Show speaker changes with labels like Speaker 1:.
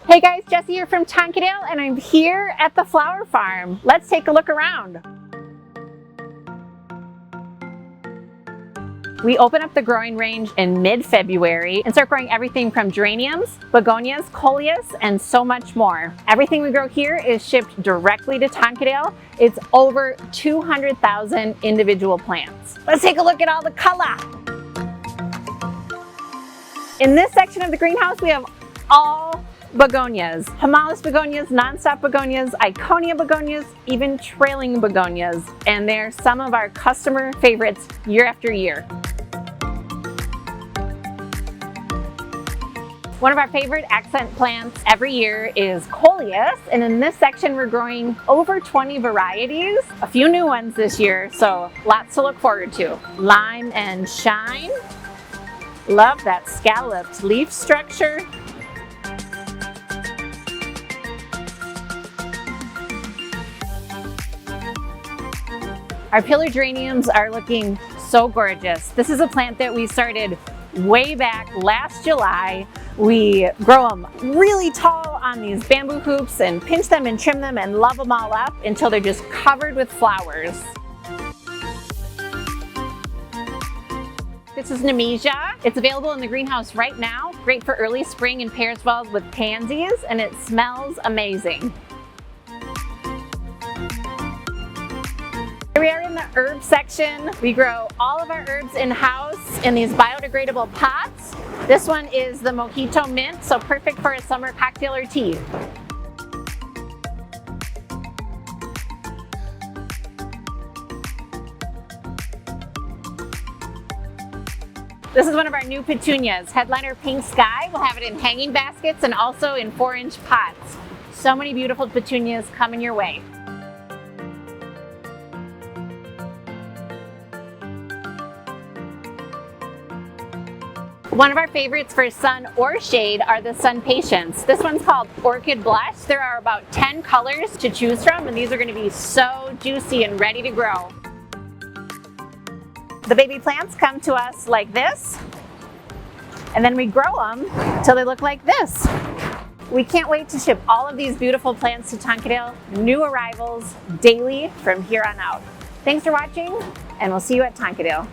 Speaker 1: Hey guys, Jessie here from Breckendale, and I'm here at the flower farm. Let's take a look around. We open up the growing range in mid-February and start growing everything from geraniums, begonias, coleus, and so much more. Everything we grow here is shipped directly to Breckendale. It's over 200,000 individual plants. Let's take a look at all the color. In this section of the greenhouse, we have all begonias, Himalayas begonias, nonstop begonias, Iconia begonias, even trailing begonias, and they're some of our customer favorites year after year. One of our favorite accent plants every year is coleus, and in this section we're growing over 20 varieties, a few new ones this year, so lots to look forward to. Lime and shine, love that scalloped leaf structure. Our pillar geraniums are looking so gorgeous. This is a plant that we started way back last July. We grow them really tall on these bamboo hoops and pinch them and trim them and love them all up until they're just covered with flowers. This is Nemesia. It's available in the greenhouse right now. Great for early spring and pairs well with pansies, and it smells amazing. Here we are in the herb section. We grow all of our herbs in-house in these biodegradable pots. This one is the Mojito Mint, so perfect for a summer cocktail or tea. This is one of our new petunias, Headliner Pink Sky. We'll have it in hanging baskets and also in 4-inch pots. So many beautiful petunias coming your way. One of our favorites for sun or shade are the Sun Patience. This one's called Orchid Blush. There are about 10 colors to choose from, and these are going to be so juicy and ready to grow. The baby plants come to us like this, and then we grow them till they look like this. We can't wait to ship all of these beautiful plants to Breckendale. New arrivals daily from here on out. Thanks for watching, and we'll see you at Breckendale.